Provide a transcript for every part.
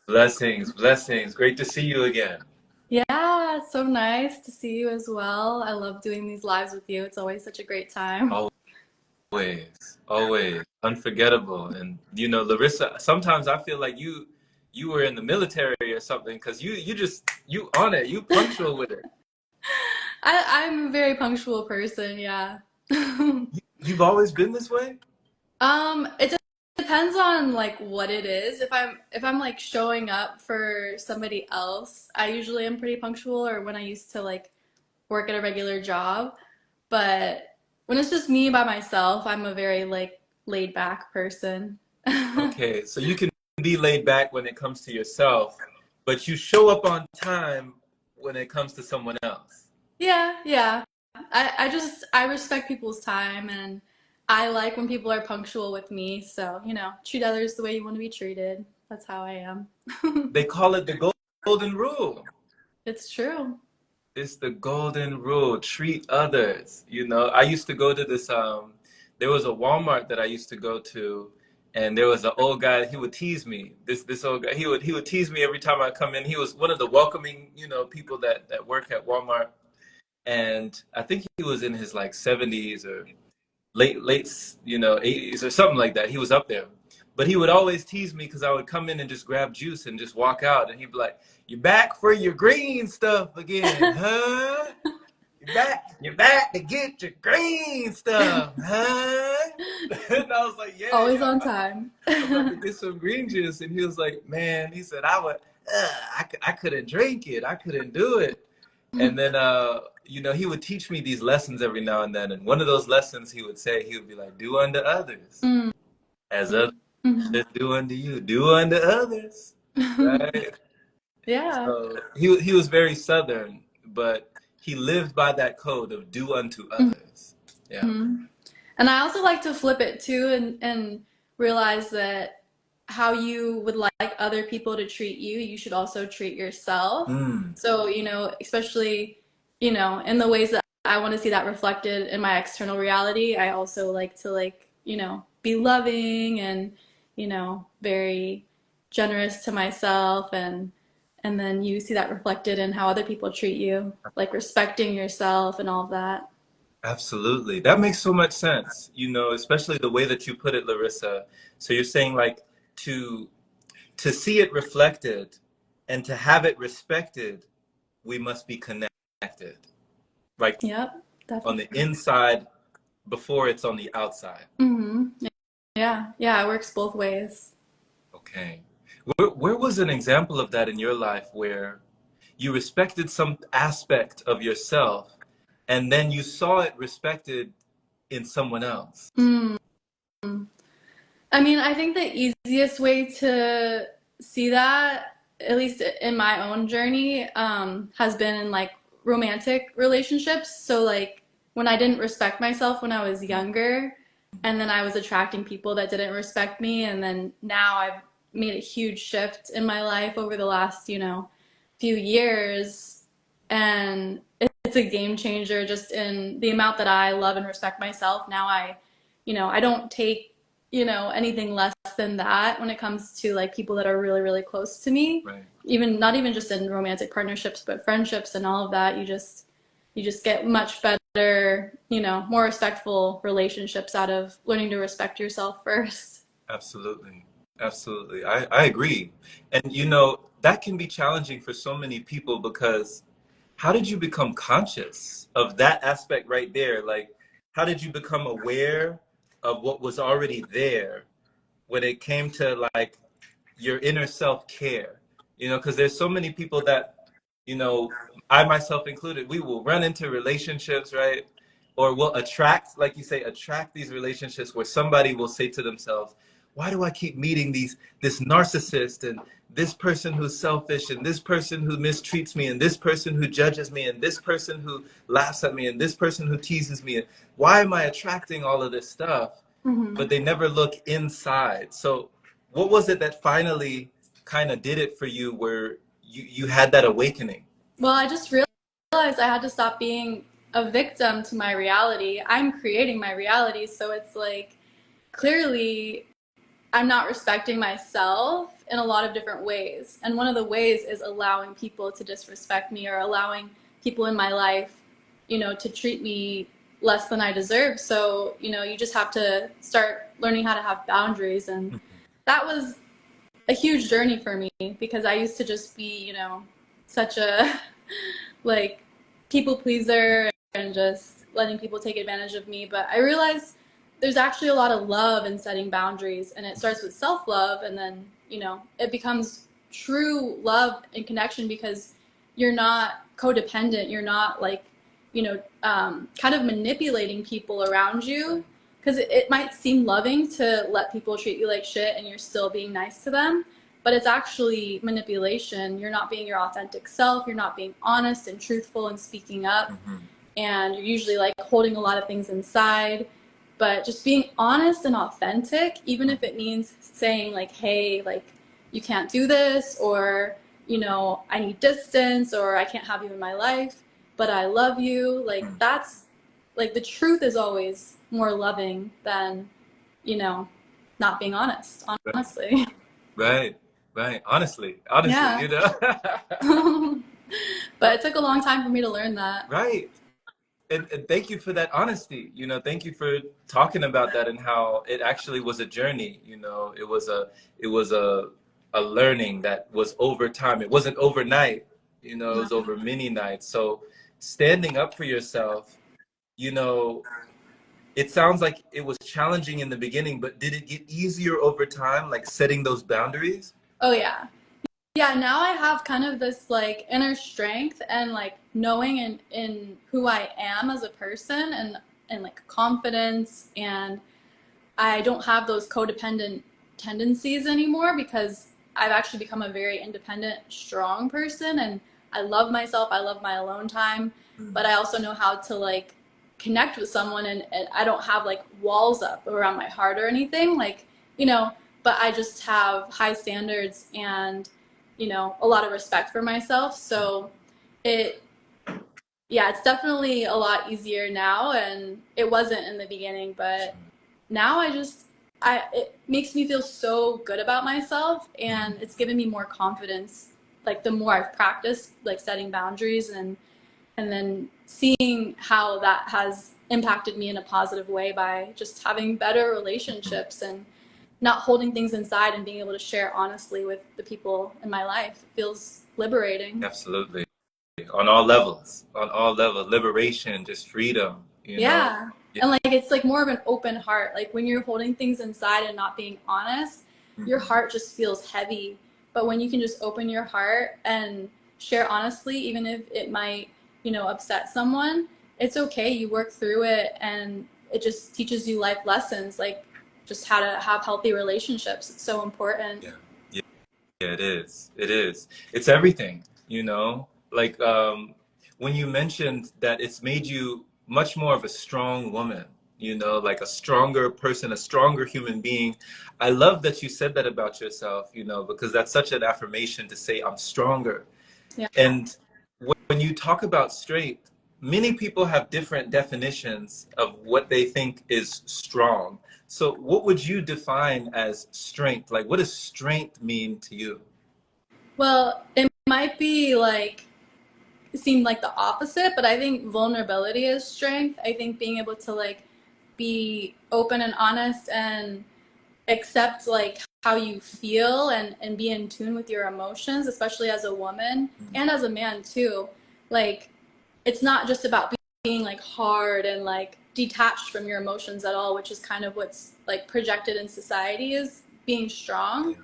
Blessings, blessings. Great to see you again. Yeah, it's so nice to see you as well. I love doing these lives with you. It's always such a great time. Always, always unforgettable. And Larissa, sometimes I feel like you were in the military or something because you on it, you punctual with it. I'm a very punctual person, yeah. You've always been this way? It depends on like what it is. If I'm like showing up for somebody else, I usually am pretty punctual, or when I used to like work at a regular job. But when it's just me by myself, I'm a very like laid back person. Okay, so you can be laid back when it comes to yourself, but you show up on time when it comes to someone else. Yeah, yeah. I respect people's time, and I like when people are punctual with me. So, treat others the way you want to be treated. That's how I am. They call it the golden rule. It's true. It's the golden rule. Treat others. I used to go to this there was a Walmart that I used to go to, and there was an old guy, he would tease me. This old guy, he would tease me every time I come in. He was one of the welcoming, people that work at Walmart. And I think he was in his like 70s or late 80s or something like that. He was up there. But he would always tease me because I would come in and just grab juice and just walk out, and he'd be like, "You back for your green stuff again, huh? You back to get your green stuff, huh?" And I was like, "Yeah, Always yeah, on time. I'm about to get some green juice." And he was like, "Man," he said, I couldn't drink it. I couldn't do it." And then, he would teach me these lessons every now and then. And one of those lessons he would say, he would be like, "Do unto others Mm. as others Mhm. do unto you. Do unto others." Right? Yeah. So he was very Southern, but he lived by that code of do unto others. Yeah. Mhm. And I also like to flip it too, and realize that how you would like other people to treat you, you should also treat yourself. Mm, So, especially, in the ways that I want to see that reflected in my external reality, I also like to like, be loving and, very generous to myself, and then you see that reflected in how other people treat you, like respecting yourself and all of that. absolutely. That makes so much sense, especially the way that you put it, Larissa. So you're saying like to to see it reflected and to have it respected, we must be connected. Like Yep, on the definitely. inside before it's on the outside. Yeah, yeah, it works both ways. Okay. Where was an example of that in your life where you respected some aspect of yourself and then you saw it respected in someone else? Mm. I mean, I think the easiest way to see that, at least in my own journey, has been in like romantic relationships. So, like, when I didn't respect myself when I was younger, and then I was attracting people that didn't respect me, and then now I've made a huge shift in my life over the last, few years, and it's a game changer just in the amount that I love and respect myself. Now I don't take, anything less than that when it comes to like people that are really, really close to me. Right. Even not even just in romantic partnerships, but friendships and all of that. You just get much better, more respectful relationships out of learning to respect yourself first. Absolutely. Absolutely. I agree. And that can be challenging for so many people because how did you become conscious of that aspect right there? Like, how did you become aware of what was already there when it came to like your inner self-care? Because there's so many people that, you know, I myself included, we will run into relationships, right? Or will attract, like you say, attract these relationships where somebody will say to themselves, why do I keep meeting this narcissist and this person who's selfish and this person who mistreats me and this person who judges me and this person who laughs at me and this person who teases me? Why am I attracting all of this stuff? Hmm. But they never look inside. So what was it that finally kind of did it for you where you had that awakening? Well, I just realized I had to stop being a victim to my reality. I'm creating my reality, so it's like clearly I'm not respecting myself in a lot of different ways. And one of the ways is allowing people to disrespect me, or allowing people in my life, to treat me less than I deserve. So, you just have to start learning how to have boundaries. And that was a huge journey for me, because I used to just be, such a like people pleaser and just letting people take advantage of me. But I realized there's actually a lot of love in setting boundaries, and it starts with self-love, and then, it becomes true love and connection, because you're not codependent. You're not like, kind of manipulating people around you, because it might seem loving to let people treat you like shit and you're still being nice to them, but it's actually manipulation. You're not being your authentic self. You're not being honest and truthful and speaking up. And you're usually like holding a lot of things inside. But just being honest and authentic, even if it means saying like, hey, like, you can't do this, or, I need distance, or I can't have you in my life, but I love you. Like, that's like, the truth is always more loving than, not being honest, honestly. Right, right. Honestly, Yeah. But it took a long time for me to learn that. Right. And thank you for that honesty. Thank you for talking about that, and how it actually was a journey. It was a learning that was over time. It wasn't overnight. It was over many nights. So standing up for yourself, you know, it sounds like it was challenging in the beginning, but did it get easier over time, like setting those boundaries? Oh, yeah. Yeah, now I have kind of this like inner strength and like knowing in who I am as a person, and like confidence, and I don't have those codependent tendencies anymore, because I've actually become a very independent, strong person, and I love myself. I love my alone time, but I also know how to like connect with someone, and I don't have like walls up around my heart or anything, like, but I just have high standards and, a lot of respect for myself. So it, yeah, it's definitely a lot easier now, and it wasn't in the beginning, but now it makes me feel so good about myself, and it's given me more confidence, like the more I've practiced like setting boundaries, and then seeing how that has impacted me in a positive way by just having better relationships and not holding things inside, and being able to share honestly with the people in my life. It feels liberating. Absolutely. On all levels, liberation, just freedom. Yeah. Yeah. And like it's like more of an open heart. Like when you're holding things inside and not being honest, your heart just feels heavy. But when you can just open your heart and share honestly, even if it might, upset someone, it's okay. You work through it, and it just teaches you life lessons, like just how to have healthy relationships. It's so important. Yeah. Yeah, yeah, it is. It is. It's everything. Like when you mentioned that it's made you much more of a strong woman, like a stronger person, a stronger human being. I love that you said that about yourself, because that's such an affirmation to say, I'm stronger. Yeah. And when you talk about strength, many people have different definitions of what they think is strong. So what would you define as strength? Like, what does strength mean to you? Well, it might be like seem like the opposite, but I think vulnerability is strength. I think being able to like be open and honest and accept like how you feel, and be in tune with your emotions, especially as a woman and as a man too. Like it's not just about being like hard and like detached from your emotions at all, which is kind of what's like projected in society is being strong.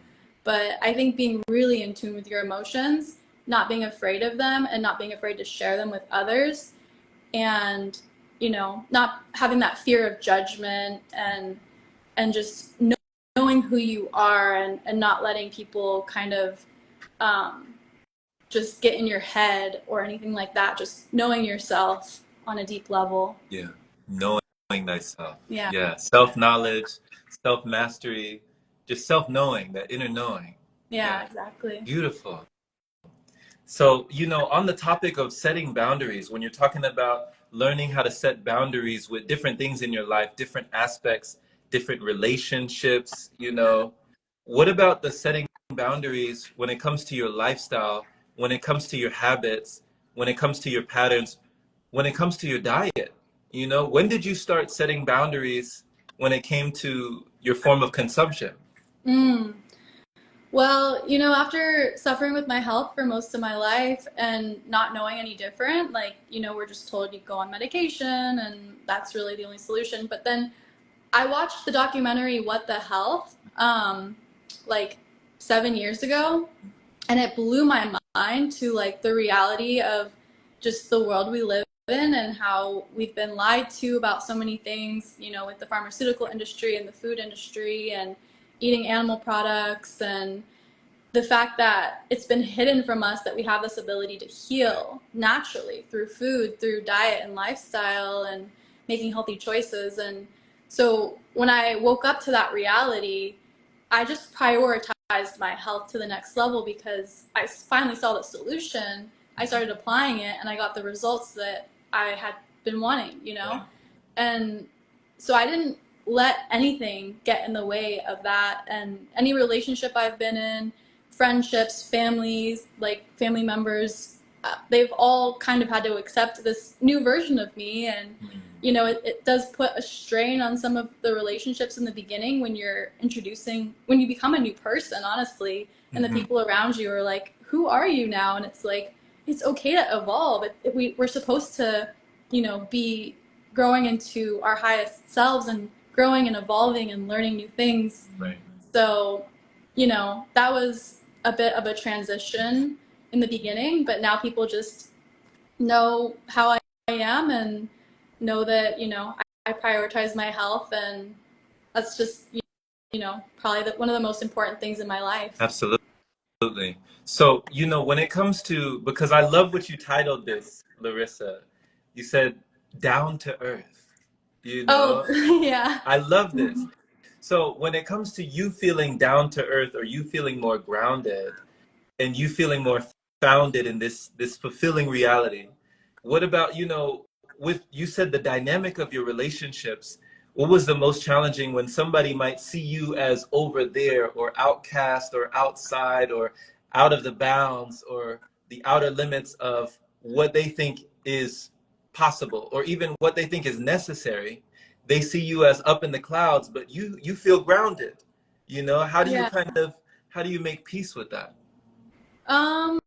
But I think being really in tune with your emotions, not being afraid of them, and not being afraid to share them with others, and not having that fear of judgment, and just knowing who you are, and not letting people kind of just get in your head or anything like that. Just knowing yourself on a deep level. Yeah. Knowing thyself. Yeah. Yeah. Self-knowledge, self-mastery, just self-knowing, that inner knowing. Yeah, Yeah. exactly. Beautiful. So, on the topic of setting boundaries, when you're talking about learning how to set boundaries with different things in your life, different aspects, different relationships, what about the setting boundaries when it comes to your lifestyle, when it comes to your habits, when it comes to your patterns, when it comes to your diet? You know, when did you start setting boundaries when it came to your form of consumption? Mm. Well, after suffering with my health for most of my life and not knowing any different, like, we're just told you go on medication and that's really the only solution. But then I watched the documentary What the Health, like 7 years ago, and it blew my mind to like the reality of just the world we live in and how we've been lied to about so many things, with the pharmaceutical industry and the food industry and eating animal products, and the fact that it's been hidden from us that we have this ability to heal naturally through food, through diet and lifestyle and making healthy choices. And so when I woke up to that reality, I just prioritized my health to the next level because I finally saw the solution. I started applying it and I got the results that I had been wanting. Right. And so I didn't let anything get in the way of that. And any relationship I've been in, friendships, families, like family members, they've all kind of had to accept this new version of me. And it does put a strain on some of the relationships in the beginning when when you become a new person, honestly, and the Mm-hmm. people around you are like, who are you now? And it's like, it's okay to evolve. We're supposed to, be growing into our highest selves and growing and evolving and learning new things. Right. So, that was a bit of a transition in the beginning, but now people just know how I am and know that, I prioritize my health, and that's just, probably one of the most important things in my life. Absolutely. So, when it comes to, because I love what you titled this, Larissa, you said down to earth, you Oh, know, yeah. I love this. So, when it comes to you feeling down to earth or you feeling more grounded and you feeling more founded in this fulfilling reality, what about, with you said the dynamic of your relationships, what was the most challenging when somebody might see you as over there or outcast or outside or out of the bounds or the outer limits of what they think is possible or even what they think is necessary? They see you as up in the clouds, but you feel grounded. How do you Yeah. how do you make peace with that? Um,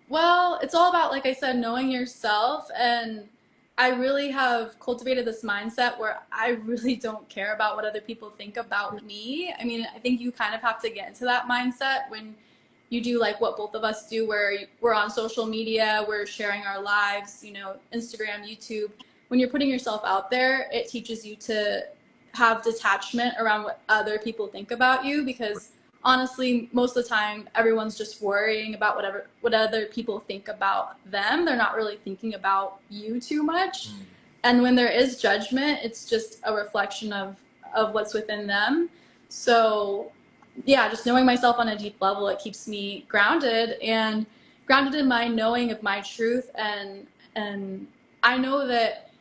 well, it's all about, like I said, knowing yourself. And I really have cultivated this mindset where I really don't care about what other people think about me. I mean, I think you kind of have to get into that mindset when you do like what both of us do, where we're on social media, we're sharing our lives, Instagram, YouTube. When you're putting yourself out there, it teaches you to have detachment around what other people think about you, because honestly, most of the time, everyone's just worrying about what other people think about them. They're not really thinking about you too much. And when there is judgment, it's just a reflection of what's within them. So, yeah, just knowing myself on a deep level, it keeps me grounded in my knowing of my truth. And I know that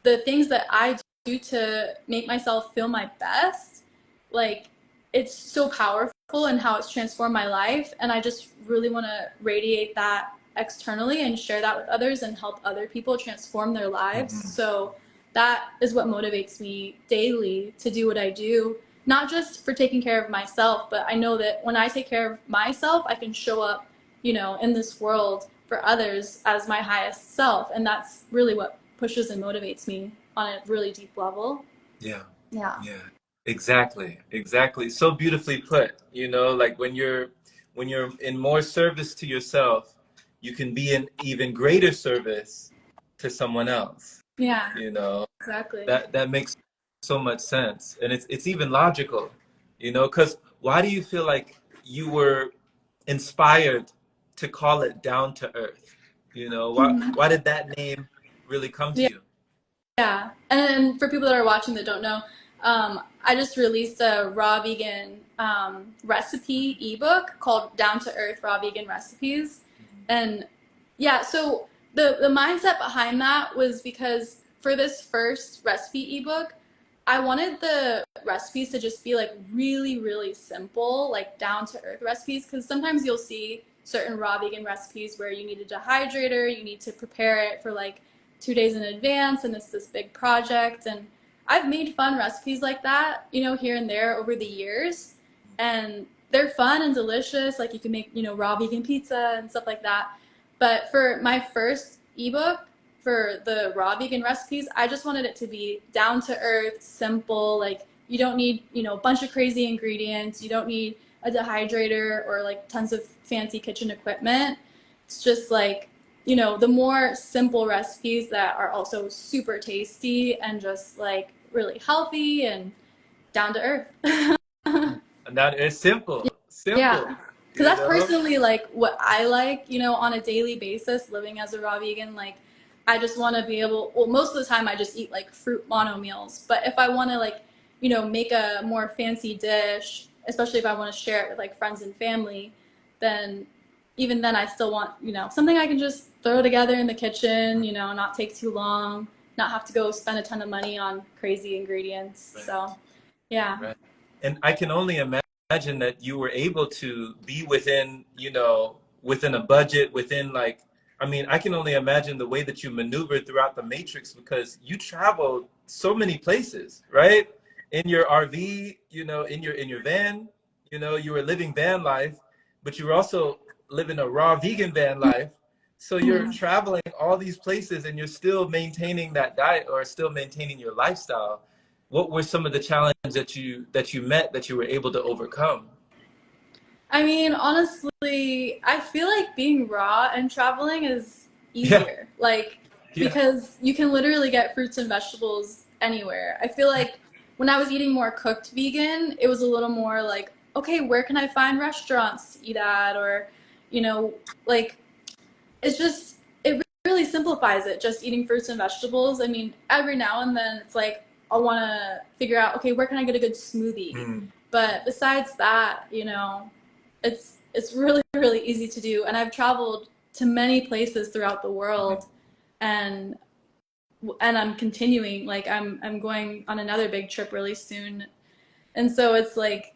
the things that I do to make myself feel my best, like, it's so powerful and how it's transformed my life. And I just really want to radiate that externally and share that with others and help other people transform their lives. Mm-hmm. So that is what motivates me daily to do what I do, not just for taking care of myself, but I know that when I take care of myself, I can show up, in this world for others as my highest self. And that's really what pushes and motivates me on a really deep level. Yeah. Yeah. Yeah, exactly, exactly. So beautifully put. Like when you're in more service to yourself, you can be in even greater service to someone else. Yeah, You know, exactly. that makes so much sense, and it's even logical. Because why do you feel like you were inspired to call it down to earth? Why did that name really come to Yeah. you? Yeah. And for people that are watching that don't know, I just released a raw vegan recipe ebook called Down to Earth Raw Vegan Recipes. And yeah, so the mindset behind that was because for this first recipe ebook, I wanted the recipes to just be like really, really simple, like down to earth recipes. Because sometimes you'll see certain raw vegan recipes where you need a dehydrator, you need to prepare it for like 2 days in advance, and it's this big project. And I've made fun recipes like that, you know, here and there over the years. And they're fun and delicious. Like you can make, you know, raw vegan pizza and stuff like that. But for my first ebook, for the raw vegan recipes, I just wanted it to be down to earth, simple. Like you don't need, you know, a bunch of crazy ingredients. You don't need a dehydrator or like tons of fancy kitchen equipment. It's just like, you know, the more simple recipes that are also super tasty and just like really healthy and down to earth. And that is simple, simple, Yeah. Because you that's know? personally like what I like, you know, on a daily basis, living as a raw vegan. Like, I just want to be able, well, most of the time I just eat like fruit mono meals. But if I want to, like, you know, make a more fancy dish, especially if I want to share it with like friends and family, then even then I still want, you know, something I can just throw together in the kitchen, you know, not take too long, not have to go spend a ton of money on crazy ingredients. Right, So, yeah. right. And I can only imagine that you were able to be within, you know, within a budget, within like, I mean, I can only imagine the way that you maneuvered throughout the matrix because you traveled so many places, right? In your RV, you know, in your van, you know, you were living van life, but you were also living a raw vegan van life. So you're Mhm. traveling all these places and you're still maintaining that diet or still maintaining your lifestyle. What were some of the challenges that you met that you were able to overcome? I mean, honestly, I feel like being raw and traveling is Yeah, easier. Like, yeah. because you can literally get fruits and vegetables anywhere. I feel like when I was eating more cooked vegan, it was a little more like, okay, where can I find restaurants to eat at? Or, you know, like, it's just, it really simplifies it, just eating fruits and vegetables. I mean, every now and then it's like, I want to figure out, okay, where can I get a good smoothie? Mm. But besides that, you know, it's really really easy to do, and I've traveled to many places throughout the world, and I'm continuing. Like I'm going on another big trip really soon, and so it's like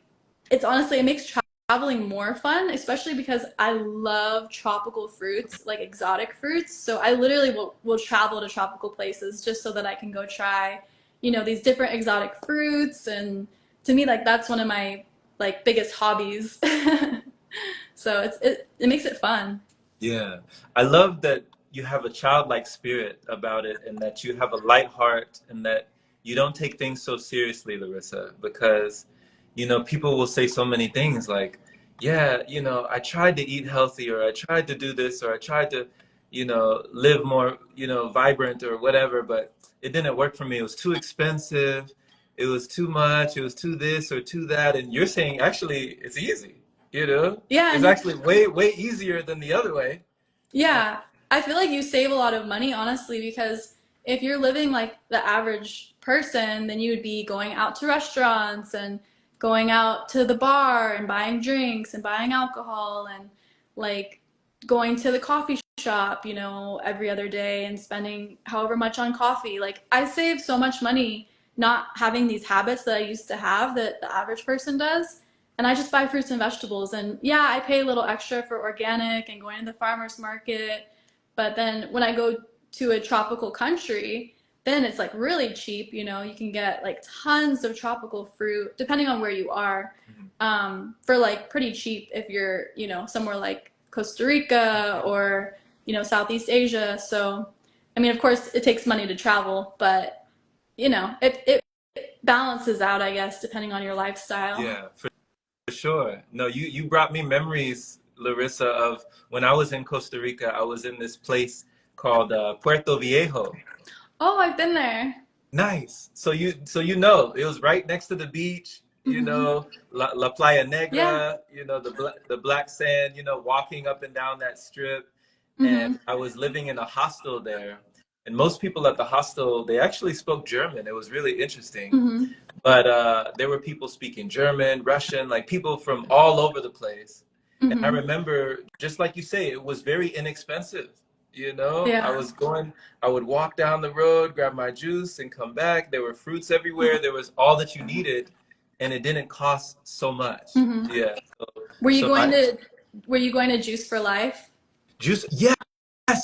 it's honestly it makes traveling more fun, especially because I love tropical fruits, like exotic fruits. So I literally will travel to tropical places just so that I can go try, you know, these different exotic fruits, and to me like that's one of my like biggest hobbies. So it makes it fun. Yeah. I love that you have a childlike spirit about it and that you have a light heart and that you don't take things so seriously, Larissa, because, you know, people will say so many things like, yeah, you know, I tried to eat healthy or I tried to do this or I tried to, you know, live more, you know, vibrant or whatever, but it didn't work for me. It was too expensive. It was too much. It was too this or too that. And you're saying actually it's easy. You know, Yeah, it's and actually way easier than the other way. yeah, I feel like you save a lot of money, honestly, because if you're living like the average person, then you would be going out to restaurants and going out to the bar and buying drinks and buying alcohol and like going to the coffee shop, you know, every other day and spending however much on coffee. Like I save so much money not having these habits that I used to have that the average person does. And I just buy fruits and vegetables. And yeah, I pay a little extra for organic and going to the farmer's market. But then when I go to a tropical country, then it's like really cheap. You know, you can get like tons of tropical fruit, depending on where you are, Mhm. for like pretty cheap if you're, you know, somewhere like Costa Rica or, you know, Southeast Asia. So, I mean, of course, it takes money to travel, but, you know, it balances out, I guess, depending on your lifestyle. Yeah, for sure. No, you brought me memories, Larissa, of when I was in Costa Rica. I was in this place called Puerto Viejo. Oh, I've been there. Nice. So you know, it was right next to the beach. You Hmm. know, La Playa Yeah. Negra. You know, the black sand. You know, walking up and down that strip. And Hmm. I was living in a hostel there. And most people at the hostel, they actually spoke German. It was really interesting. Hmm. But there were people speaking German, Russian, like people from all over the place. And I Hmm. remember, just like you say, it was very inexpensive. You know, Yeah. I would walk down the road, grab my juice, and come back. There were fruits everywhere. There was all that you needed, and it didn't cost so much. Hmm. Yeah. Were you So going my to were you going to Juice for Life? juice, yes.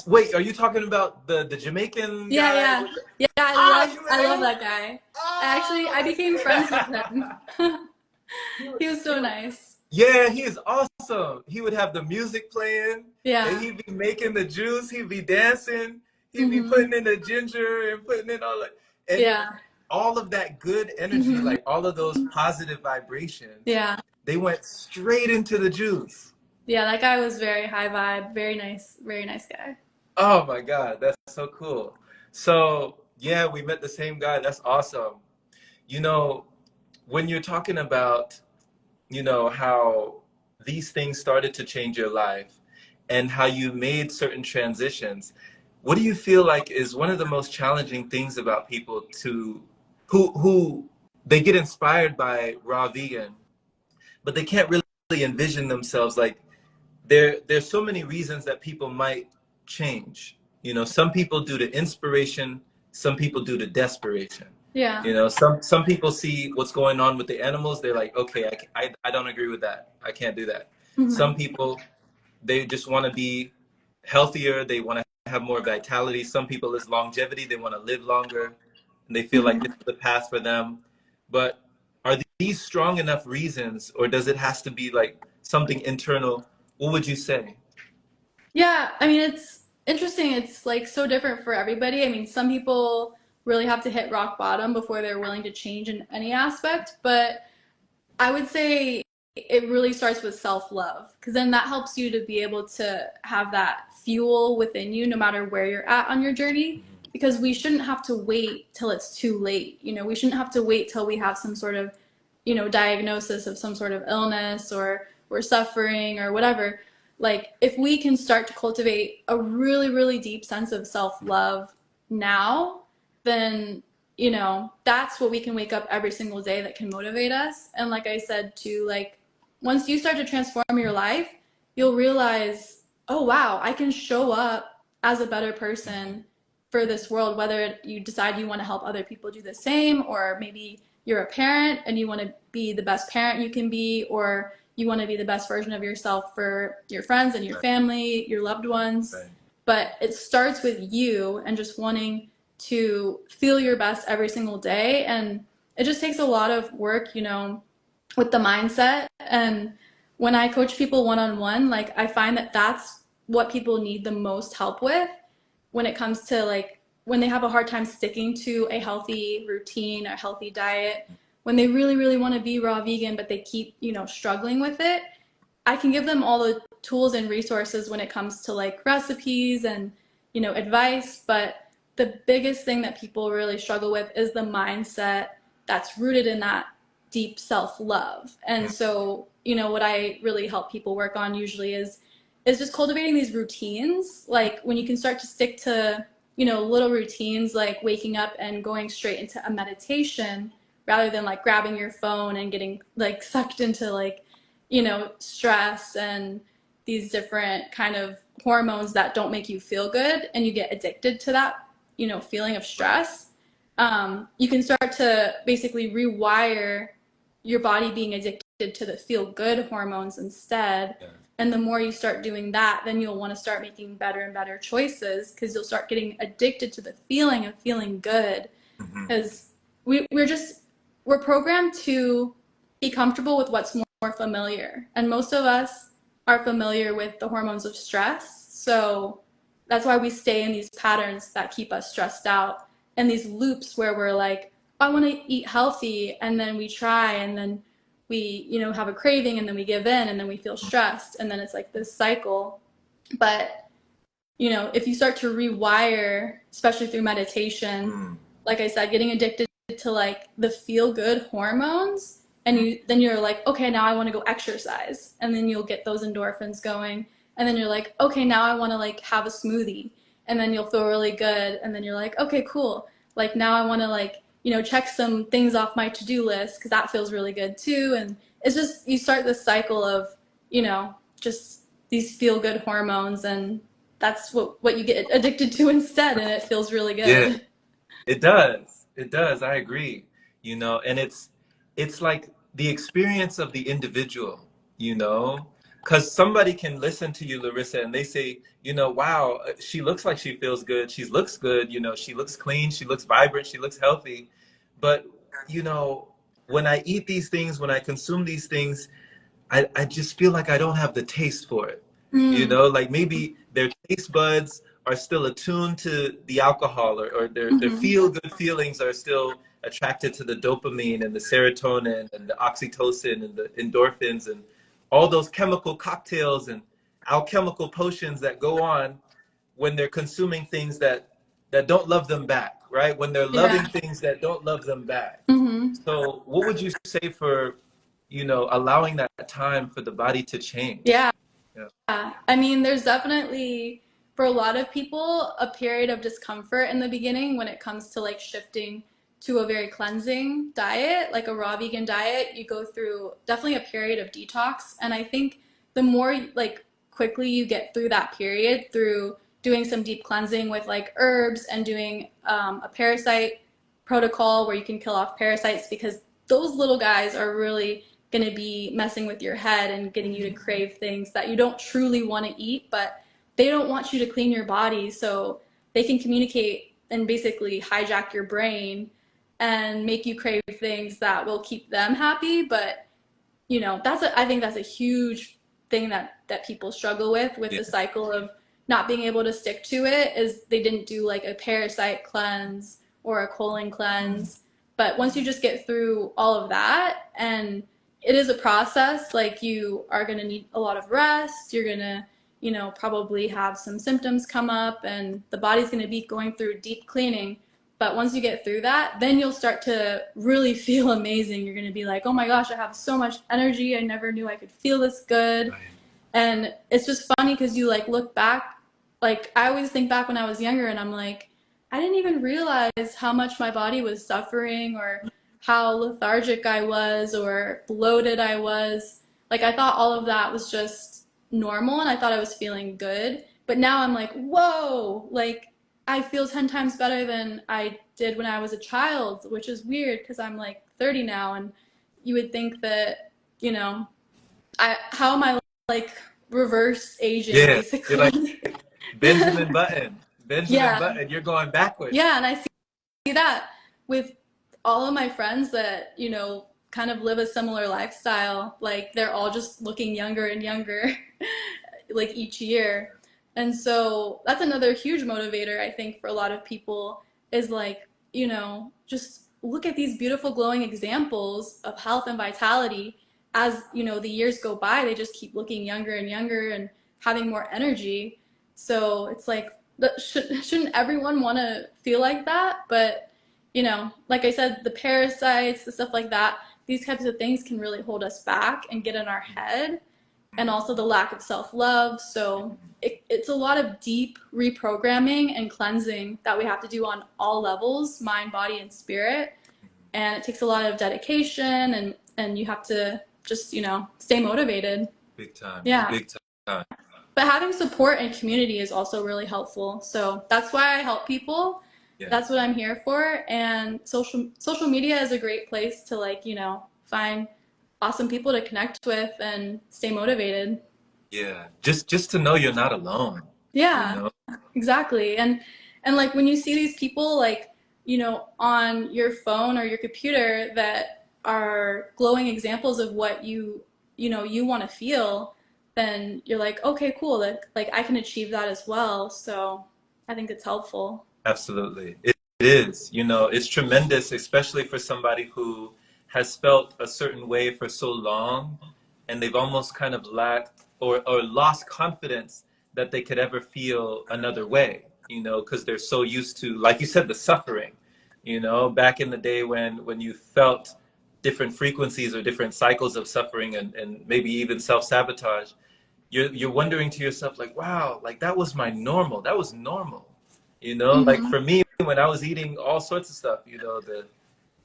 Wait, are you talking about the Jamaican Yeah, guy yeah. with Yeah, you I love remember him? that guy. Oh I my became friends with God. him. He would, He was he so would, nice. yeah, he is awesome. He would have the music playing and Yeah. he'd be making the juice, he'd be dancing, he'd be Hmm. putting in the ginger and putting in and Yeah. all of that good energy, Hmm. like all of those positive vibrations, Yeah. they went straight into the juice. Yeah, that guy was very high vibe, very nice guy. Oh my God, that's so cool. So, yeah, we met the same guy. That's awesome. You know, when you're talking about, how these things started to change your life and how you made certain transitions, what do you feel like is one of the most challenging things about people who they get inspired by raw vegan, but they can't really envision themselves like there's so many reasons that people might change. Some people due to inspiration, some people due to desperation. Yeah. Some people see what's going on with the animals. They're like, okay, I don't agree with that. I can't do that. Hmm. Some people, they just want to be healthier. They want to have more vitality. Some people is longevity. They want to live longer, and they feel like Hmm. this is the path for them. But are these strong enough reasons, or does it has to be like something internal? What would you say? Yeah, I mean, it's interesting. It's like so different for everybody. I mean, some people really have to hit rock bottom before they're willing to change in any aspect, but I would say it really starts with self love because then that helps you to be able to have that fuel within you no matter where you're at on your journey. Because we shouldn't have to wait till it's too late. We shouldn't have to wait till we have some sort of, diagnosis of some sort of illness or we're suffering or whatever. Like, if we can start to cultivate a really, really deep sense of self love now, then that's what we can wake up every single day that can motivate us. And like I said too, like once you start to transform your life, you'll realize, oh wow, I can show up as a better person for this world, whether you decide you want to help other people do the same, or maybe you're a parent and you want to be the best parent you can be, or you want to be the best version of yourself for your friends and your Right, family, your loved ones. right. But it starts with you and just wanting to feel your best every single day. And it just takes a lot of work, with the mindset. And when I coach people one on one, like I find that that's what people need the most help with when it comes to like when they have a hard time sticking to a healthy routine, a healthy diet, when they really, really want to be raw vegan, but they keep, struggling with it. I can give them all the tools and resources when it comes to like recipes and, advice. But the biggest thing that people really struggle with is the mindset that's rooted in that deep self love. And so, what I really help people work on usually is just cultivating these routines. Like when you can start to stick to, little routines like waking up and going straight into a meditation rather than like grabbing your phone and getting like sucked into like stress and these different kind of hormones that don't make you feel good and you get addicted to that, feeling of Right. stress. You can start to basically rewire your body being addicted to the feel good hormones instead. Yeah. And the more you start doing that, then you'll want to start making better and better choices because you'll start getting addicted to the feeling of feeling good. Hmm. Because we're programmed to be comfortable with what's more familiar, and most of us are familiar with the hormones of stress. So that's why we stay in these patterns that keep us stressed out, and these loops where we're like, I want to eat healthy, and then we try, and then we have a craving, and then we give in, and then we feel stressed, and then it's like this cycle. But if you start to rewire, especially through meditation, Mm. like I said, getting addicted to like the feel good hormones, and you're like, okay, now I want to go exercise, and then you'll get those endorphins going, and then you're like, okay, now I want to like have a smoothie, and then you'll feel really good, and then you're like, okay, cool, like now I want to like check some things off my to-do list because that feels really good too. And it's just you start this cycle of just these feel good hormones, and that's what you get addicted to instead, and it feels really Yeah, good. it does. It does. I agree. And it's like the experience of the individual, you know, because somebody can listen to you, Larissa, and they say, wow, she looks like she feels good. She looks good. She looks clean. She looks vibrant. She looks healthy. But, you know, when I eat these things, when I consume these things, I just feel like I don't have the taste for it. Mm, Like maybe their taste buds are still attuned to the alcohol, or their hmm. feel good feelings are still attracted to the dopamine and the serotonin and the oxytocin and the endorphins and all those chemical cocktails and alchemical potions that go on when they're consuming things that don't love them back, right? When they're Yeah. loving things that don't love them back. Hmm. So what would you say for, allowing that time for the body to change? Yeah. Yeah. I mean, there's definitely, for a lot of people, a period of discomfort in the beginning when it comes to like shifting to a very cleansing diet, like a raw vegan diet. You go through definitely a period of detox. And I think the more like quickly you get through that period through doing some deep cleansing with like herbs and doing a parasite protocol where you can kill off parasites, because those little guys are really going to be messing with your head and getting you to crave things that you don't truly want to eat, but they don't want you to clean your body, so they can communicate and basically hijack your brain and make you crave things that will keep them happy. But I think that's a huge thing that people struggle with Yeah. the cycle of not being able to stick to it, is they didn't do like a parasite cleanse or a colon cleanse. But once you just get through all of that, and it is a process, like you are going to need a lot of rest, you're going to probably have some symptoms come up, and the body's going to be going through deep cleaning. But once you get through that, then you'll start to really feel amazing. You're going to be like, oh my gosh, I have so much energy. I never knew I could feel this good. Right. And it's just funny because you like look back, like I always think back when I was younger and I'm like, I didn't even realize how much my body was suffering, or how lethargic I was, or bloated I was. Like I thought all of that was just normal and I thought I was feeling good. But now I'm like, whoa, like I feel 10 times better than I did when I was a child, which is weird because I'm like 30 now, and you would think that, you know, how am I like reverse aging Yeah. You're like basically? Benjamin Button. Benjamin Yeah. Button, you're going backwards. Yeah, and I see that with all of my friends that, kind of live a similar lifestyle. Like they're all just looking younger and younger like each year. And so that's another huge motivator, I think, for a lot of people, is like, just look at these beautiful glowing examples of health and vitality. As, the years go by, they just keep looking younger and younger and having more energy. So it's like, shouldn't everyone want to feel like that? But, like I said, the parasites, the stuff like that, these types of things can really hold us back and get in our head, and also the lack of self-love. So it's a lot of deep reprogramming and cleansing that we have to do on all levels, mind, body, and spirit. And it takes a lot of dedication, and you have to just, stay motivated. Big time. Yeah. Big time. But having support and community is also really helpful. So that's why I help people. Yeah. That's what I'm here for. And social media is a great place to find awesome people to connect with and stay motivated. Yeah. Just to know you're not alone, you Yeah, know? exactly. And like when you see these people like, on your phone or your computer that are glowing examples of what you want to feel, then you're like, okay, cool. Like I can achieve that as well. So I think it's helpful. Absolutely. It is. It's tremendous, especially for somebody who has felt a certain way for so long, and they've almost kind of lacked or lost confidence that they could ever feel another way, because they're so used to, like you said, the suffering. Back in the day when you felt different frequencies or different cycles of suffering, and maybe even self-sabotage, you're wondering to yourself, like, wow, like that was my normal. That was normal. Like Hmm. for me, when I was eating all sorts of stuff,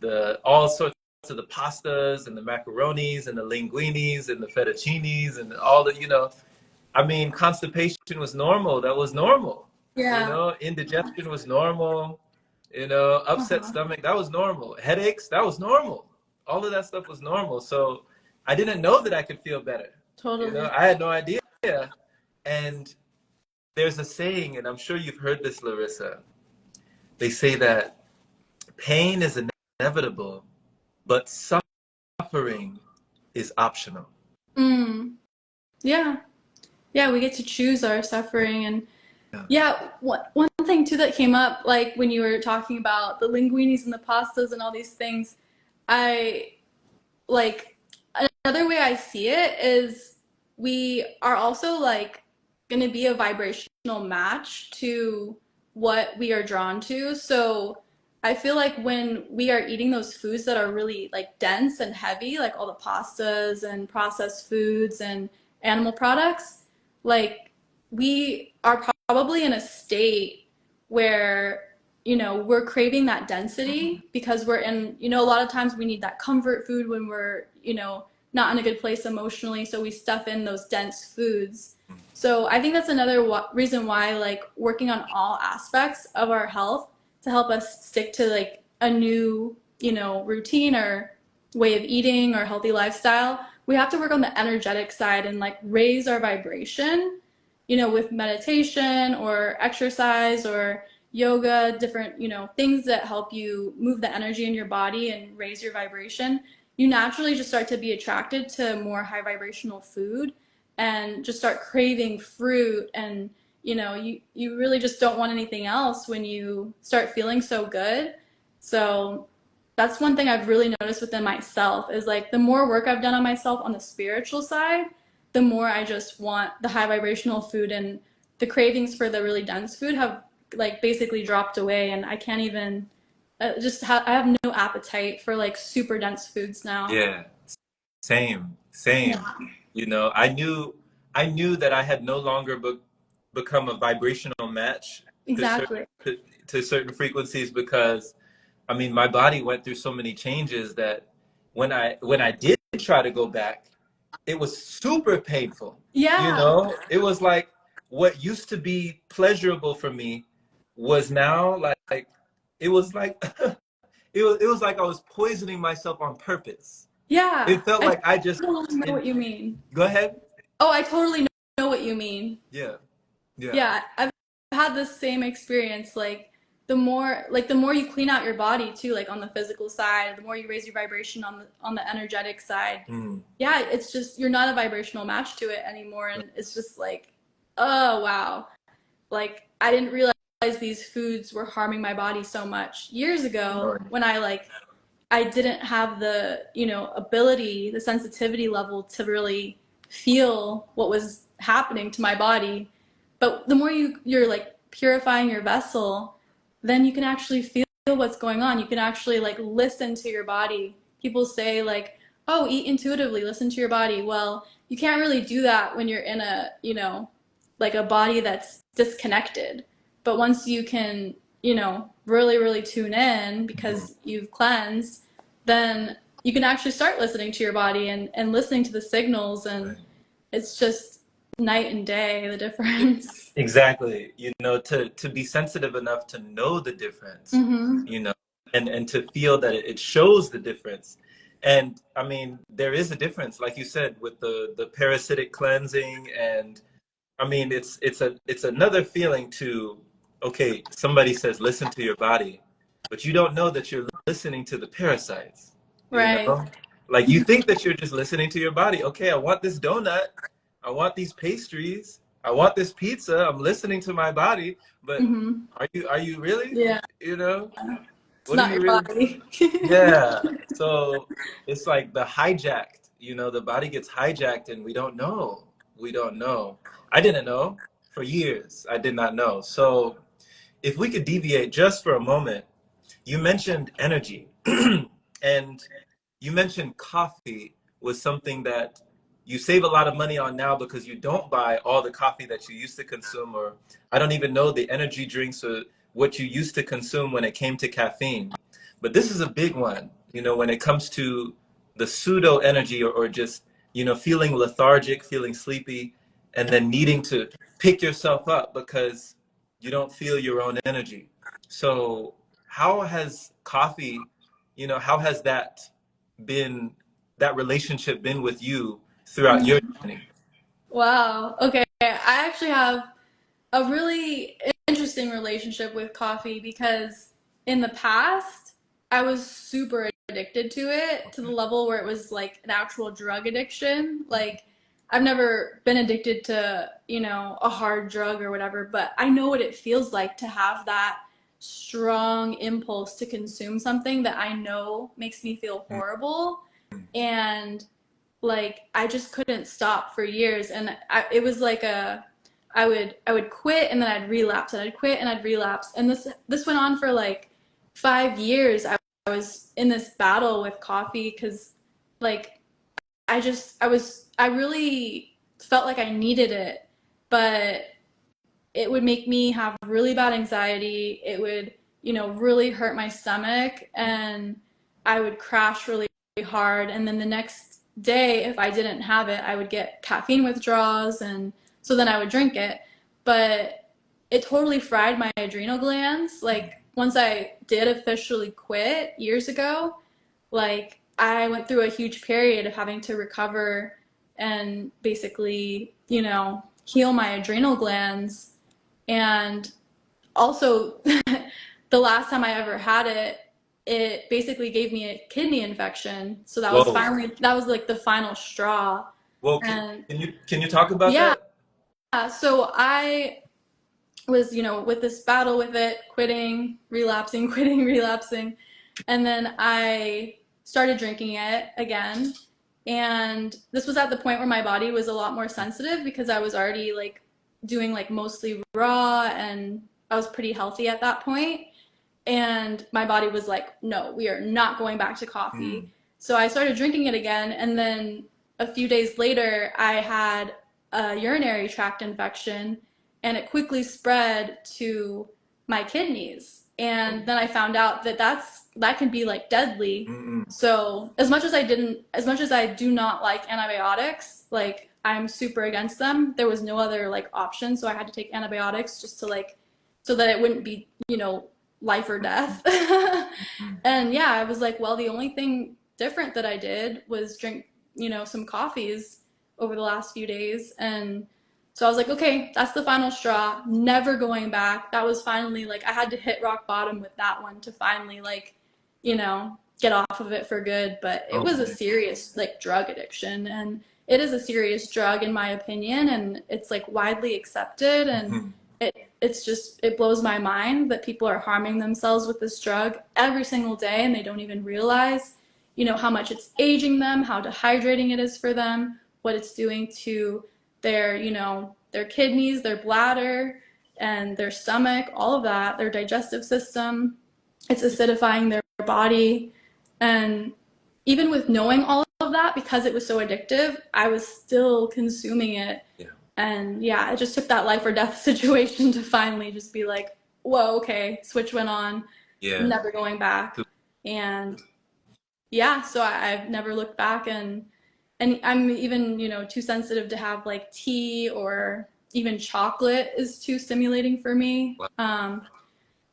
the all sorts of the pastas and the macaronis and the linguinis and the fettuccinis and all the, I mean, constipation was normal. That was normal. You Yeah. know, indigestion was normal. You know, upset Uh-huh. stomach, that was normal. Headaches, that was normal. All of that stuff was normal. So I didn't know that I could feel better. You know, Totally. I had no idea. And there's a saying, and I'm sure you've heard this, Larissa. They say that pain is inevitable, but suffering is optional. Mm. Yeah. Yeah, we get to choose our suffering. And Yeah. yeah, one thing too that came up, like when you were talking about the linguinis and the pastas and all these things, I like another way I see it is we are also like going to be a vibrational match to what we are drawn to. So I feel like when we are eating those foods that are really like dense and heavy, like all the pastas and processed foods and animal products, like we are probably in a state where we're craving that density because we're in, a lot of times we need that comfort food when we're, not in a good place emotionally. So we stuff in those dense foods. So I think that's another reason why, like, working on all aspects of our health to help us stick to like a new, routine or way of eating or healthy lifestyle, we have to work on the energetic side and like raise our vibration, with meditation or exercise or yoga, different, things that help you move the energy in your body and raise your vibration. You naturally just start to be attracted to more high vibrational food and just start craving fruit, and you really just don't want anything else when you start feeling so good. So that's one thing I've really noticed within myself is like the more work I've done on myself on the spiritual side, the more I just want the high vibrational food, and the cravings for the really dense food have like basically dropped away, and I can't even I have no appetite for like super dense foods now. Yeah. Same, Yeah, same. You know, I knew that I had no longer become a vibrational match to certain exactly. to certain frequencies because I mean my body went through so many changes that when I did try to go back, it was super painful. You Yeah, know, it was like what used to be pleasurable for me was now like it was like it was like I was poisoning myself on purpose. yeah. It felt I like I just totally know and what you mean. go ahead. Oh, I totally know what you mean. Yeah. Yeah. Yeah, I've had the same experience. The more you clean out your body too, like on the physical side, the more you raise your vibration on the energetic side. Mm. Yeah, it's just you're not a vibrational match to it anymore, and it's just like, oh wow, like I didn't realize these foods were harming my body so much years ago Right. when I didn't have the, ability, the sensitivity level to really feel what was happening to my body. But the more you're like purifying your vessel, then you can actually feel what's going on. You can actually like listen to your body. People say like, "Oh, eat intuitively, listen to your body." Well, you can't really do that when you're in a, like a body that's disconnected. But once you can, really, really tune in Mhm. because you've cleansed, then you can actually start listening to your body and listening to the signals. And Right. it's just night and day, the difference. Exactly. You know, to be sensitive enough to know the difference, Mm-hmm. you know, and to feel that it shows the difference. And I mean, there is a difference, like you said, with the parasitic cleansing, and I mean, it's another feeling to, okay, somebody says listen to your body, but you don't know that you're listening to the parasites, you Right. know? Like you think that you're just listening to your body. Okay, I want this donut, I want these pastries, I want this pizza. I'm listening to my body, but Mm-hmm. are you really? Yeah. You know? It's What are not you your really? body. Yeah. So it's like the hijacked, the body gets hijacked and we don't know. We don't know. I didn't know for years. I did not know. So if we could deviate just for a moment, you mentioned energy and you mentioned coffee was something that you save a lot of money on now because you don't buy all the coffee that you used to consume, or I don't even know the energy drinks or what you used to consume when it came to caffeine. But this is a big one, when it comes to the pseudo energy or just, feeling lethargic, feeling sleepy. and then needing to pick yourself up because you don't feel your own energy. So how has coffee, how has been, that relationship been with you throughout your journey? Wow. Okay. I actually have a really interesting relationship with coffee because in the past, I was super addicted to it to the level where it was like an actual drug addiction. Like, I've never been addicted to, a hard drug or whatever, but I know what it feels like to have that strong impulse to consume something that I know makes me feel horrible. And like I just couldn't stop for years, and it was like I would quit and then I'd relapse and I'd quit and I'd relapse, and this went on for like 5 years. I was in this battle with coffee because like I really felt like I needed it, but it would make me have really bad anxiety. It would, really hurt my stomach, and I would crash really hard. And then the next day, if I didn't have it, I would get caffeine withdrawals, and so then I would drink it. But it totally fried my adrenal glands. Like once I did officially quit years ago, like I went through a huge period of having to recover and basically, heal my adrenal glands. And also, the last time I ever had it, it basically gave me a kidney infection. So Whoa. that was like the final straw. Well, And can you talk about yeah, that? so I was, with this battle with it, quitting, relapsing, quitting, relapsing. And then I started drinking it again. And this was at the point where my body was a lot more sensitive because I was already like doing like mostly raw, and I was pretty healthy at that point. And my body was like, no, we are not going back to Mm. coffee. So I started drinking it again. And then a few days later, I had a urinary tract infection, and it quickly spread to my kidneys. And then I found out that that can be like deadly. Mm-mm. So as much as I do not like antibiotics, like I'm super against them, there was no other like option. So I had to take antibiotics just to like, so that it wouldn't be, life or death. Mm. And yeah, I was like, well, the only thing different that I did was drink, some coffees over the last few days. And so I was like, okay, that's the final straw, never going back. That was finally like, I had to hit rock bottom with that one to finally like, get off of it for good. But it was a Okay. serious like drug addiction, and it is a serious drug in my opinion, and it's like widely accepted. And Mhm. it blows my mind that people are harming themselves with this drug every single day, and they don't even realize, how much it's aging them, how dehydrating it is for them, what it's doing to their, their kidneys, their bladder, and their stomach, all of that, their digestive system. It's acidifying their body. And even with knowing all of that, because it was so addictive, I was still consuming it. Yeah. And yeah, it just took that life or death situation to finally just be like, whoa, okay, switch went on, Yeah. never going back. And yeah, so I've never looked back. And I'm even, too sensitive to have like tea, or even chocolate is too stimulating for me. Wow.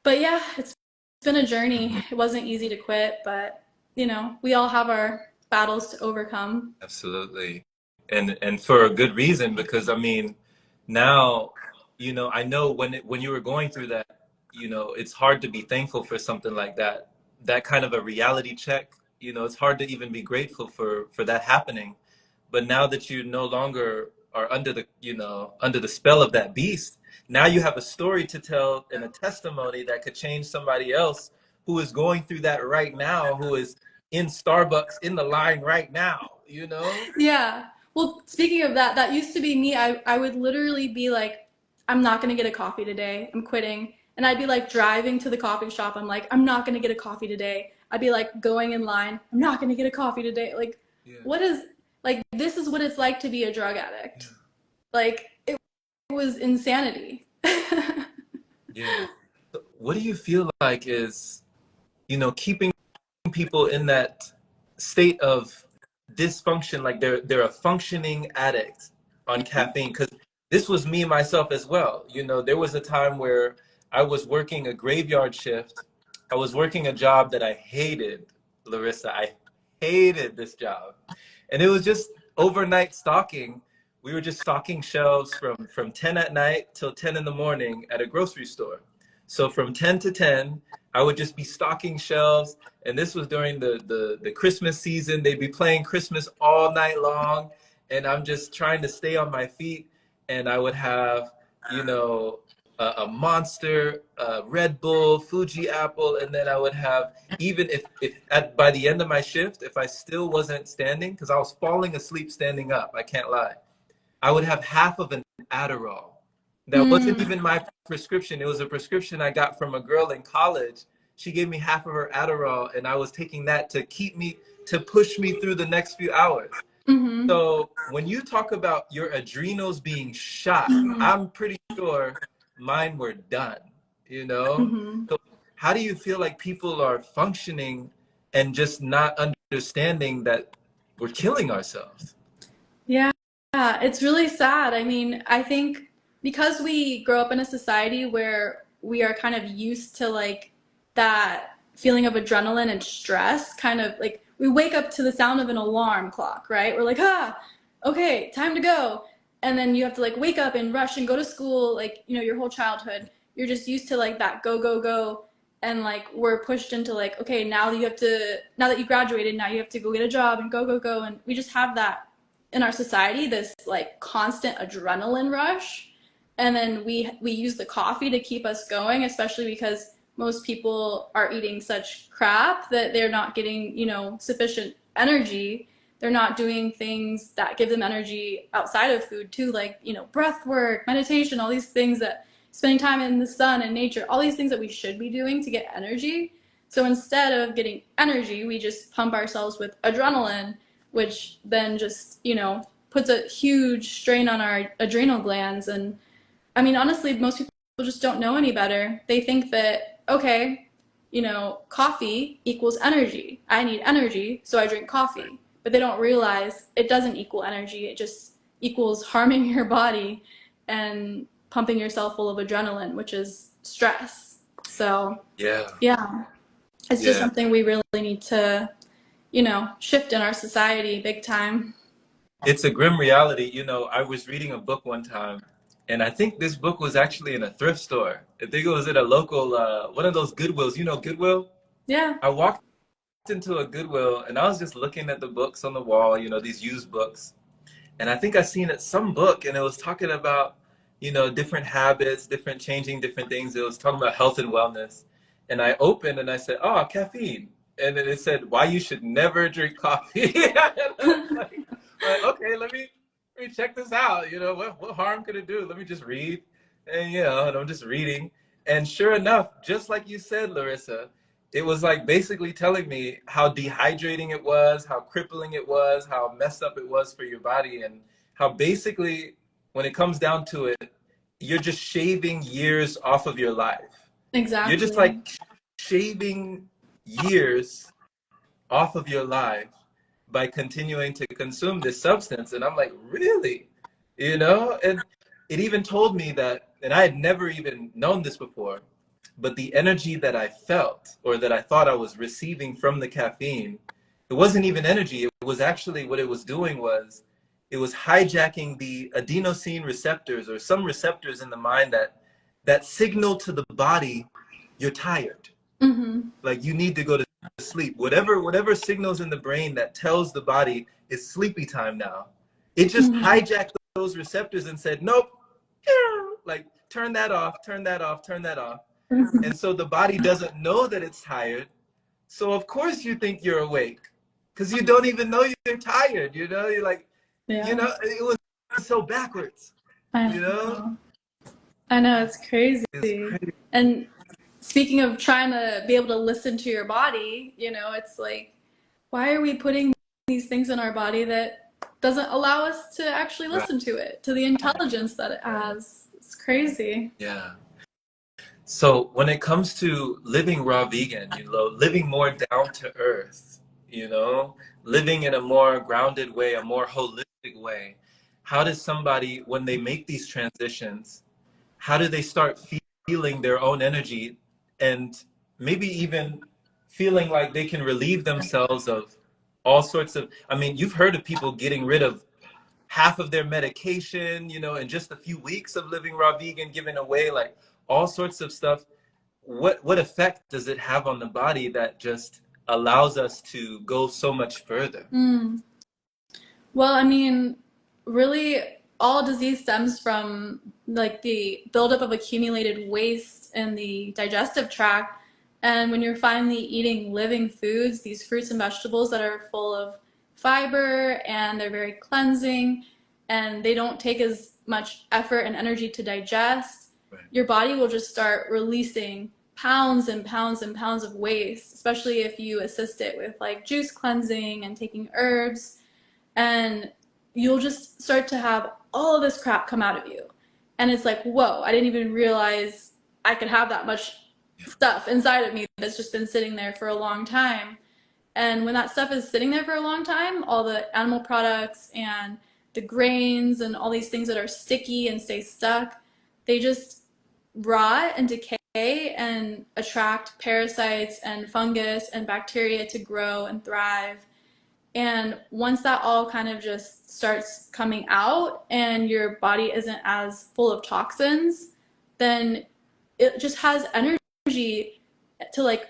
But yeah, it's been a journey. Mhm. It wasn't easy to quit, but we all have our battles to overcome. Absolutely. And for a good reason, because I mean, now, I know when you were going through that, it's hard to be thankful for something like that. That kind of a reality check, it's hard to even be grateful for that happening. But now that you no longer are under the spell of that beast, now you have a story to tell and a testimony that could change somebody else who is going through that right now, who is in Starbucks in the line right now. Yeah. Well, speaking of that, that used to be me. I would literally be like, I'm not going to get a coffee today. I'm quitting. And I'd be like driving to the coffee shop. I'm like, I'm not going to get a coffee today. I'd be like going in line. I'm not going to get a coffee today. Like, Yeah. what is, like, this is what it's like to be a drug addict. Yeah. Like, it was insanity. Yeah. So what do you feel like is, keeping people in that state of dysfunction, like they're a functioning addict on caffeine? Because this was me myself as well. You know, there was a time where I was working a graveyard shift. I was working a job that I hated, Larissa. I hated this job. And it was just overnight stocking. We were just stocking shelves from 10 at night till 10 in the morning at a grocery store. So from 10 to 10, I would just be stocking shelves. And this was during the Christmas season. They'd be playing Christmas all night long. And I'm just trying to stay on my feet. And I would have, you know, a Monster, a Red Bull, Fuji Apple, and then I would have, even by the end of my shift, if I still wasn't standing, because I was falling asleep standing up, I can't lie, I would have half of an Adderall. That wasn't Mm, even my prescription. It was a prescription I got from a girl in college. She gave me half of her Adderall, and I was taking that to push me through the next few hours. mm-hmm, So when you talk about your adrenals being shot, mm-hmm, I'm pretty sure mine were done, you know? mm-hmm. So how do you feel like people are functioning and just not understanding that we're killing ourselves? Yeah, it's really sad. I mean, I think because we grow up in a society where we are kind of used to like that feeling of adrenaline and stress, kind of like we wake up to the sound of an alarm clock, right? We're like, ah, okay, time to go. And then you have to like wake up and rush and go to school, like, you know, your whole childhood. You're just used to like that go, go, go. And like we're pushed into like, okay, now that you graduated, now you have to go get a job and go, go, go. And we just have that in our society, this like constant adrenaline rush, and then we use the coffee to keep us going, especially because most people are eating such crap that they're not getting, you know, sufficient energy. They're not doing things that give them energy outside of food too, like, you know, breath work, meditation, all these things, that spending time in the sun and nature, all these things that we should be doing to get energy. So instead of getting energy, we just pump ourselves with adrenaline, which then just, you know, puts a huge strain on our adrenal glands. And I mean, honestly, most people just don't know any better. They think that, okay, you know, coffee equals energy. I need energy, so I drink coffee. But they don't realize it doesn't equal energy. It just equals harming your body and pumping yourself full of adrenaline, which is stress. So, Yeah, yeah, it's just yeah. something we really need to, you know, shift in our society big time. It's a grim reality. You know, I was reading a book one time, and I think this book was actually in a thrift store. I think it was at a local, one of those Goodwills. You know, Goodwill? Yeah. I walked into a Goodwill and I was just looking at the books on the wall, you know, these used books. And I think I seen it some book and it was talking about, you know, different habits, different changing different things. It was talking about health and wellness. And I opened and I said, oh, caffeine. And then it said why you should never drink coffee. And I was like, okay, let me check this out. You know, what harm could it do? Let me just read. And you know, and I'm just reading. And sure enough, just like you said, Larissa, it was like basically telling me how dehydrating it was, how crippling it was, how messed up it was for your body, and how basically, when it comes down to it, you're just shaving years off of your life. You're just Exactly. like shaving years off of your life by continuing to consume this substance. And I'm like, really? You know? And it even told me that, and I had never even known this before, but the energy that I felt or that I thought I was receiving from the caffeine, it wasn't even energy. It was actually, what it was doing was it was hijacking the adenosine receptors or some receptors in the mind that signal to the body, you're tired. Mm-hmm. Like you need to go to sleep. Whatever signals in the brain that tells the body it's sleepy time now. It just Mm-hmm. hijacked those receptors and said, nope, like turn that off, turn that off, turn that off. Mm-hmm. And so the body doesn't know that it's tired. So of course you think you're awake because you don't even know you're tired. You know, you're like, you Yeah. know, it was so backwards, I you know, know. I know, it's it's crazy. crazy. And speaking of trying to be able to listen to your body, you know, it's like, why are we putting these things in our body that doesn't allow us to actually Right, listen to it, to the intelligence that it right. has? It's crazy. Yeah. So when it comes to living raw vegan, you know, living more down to earth, you know, living in a more grounded way, a more holistic way, how does somebody, when they make these transitions, how do they start feeling their own energy and maybe even feeling like they can relieve themselves of all sorts of, I mean, you've heard of people getting rid of half of their medication, you know, in just a few weeks of living raw vegan, giving away like all sorts of stuff. What effect does it have on the body that just allows us to go so much further? Mm. Well, I mean, really, all disease stems from like the buildup of accumulated waste in the digestive tract. And when you're finally eating living foods, these fruits and vegetables that are full of fiber and they're very cleansing and they don't take as much effort and energy to digest, Right. your body will just start releasing pounds and pounds and pounds of waste, especially if you assist it with like juice cleansing and taking herbs, and you'll just start to have all of this crap come out of you. And it's like, whoa, I didn't even realize I could have that much stuff inside of me that's just been sitting there for a long time. And when that stuff is sitting there for a long time, all the animal products and the grains and all these things that are sticky and stay stuck, they just rot and decay and attract parasites and fungus and bacteria to grow and thrive. And once that all kind of just starts coming out and your body isn't as full of toxins, then it just has energy to like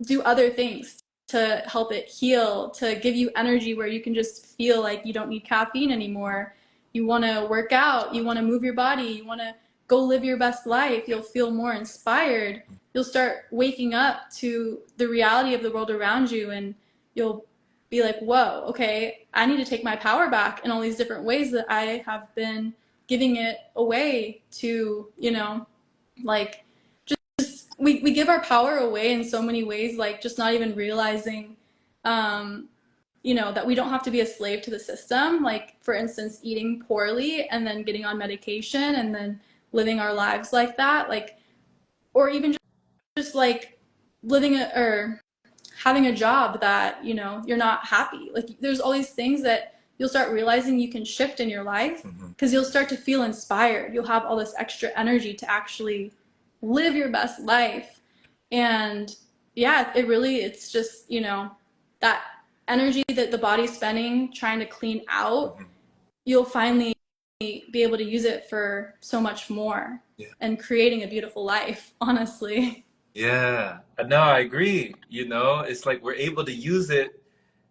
do other things to help it heal, to give you energy where you can just feel like you don't need caffeine anymore. You want to work out, you want to move your body, you want to go live your best life. You'll feel more inspired. You'll start waking up to the reality of the world around you, and you'll be like, whoa, okay, I need to take my power back in all these different ways that I have been giving it away to, you know, like we give our power away in so many ways, like just not even realizing, you know, that we don't have to be a slave to the system. Like, for instance, eating poorly and then getting on medication and then living our lives like that, like, or even just like living or having a job that, you know, you're not happy. Like, there's all these things that you'll start realizing you can shift in your life because you'll start to feel inspired. You'll have all this extra energy to actually live your best life. And yeah, it's just, you know, that energy that the body's spending trying to clean out, you'll finally be able to use it for so much more. Yeah. And creating a beautiful life, honestly. Yeah, no, I agree. You know, it's like we're able to use it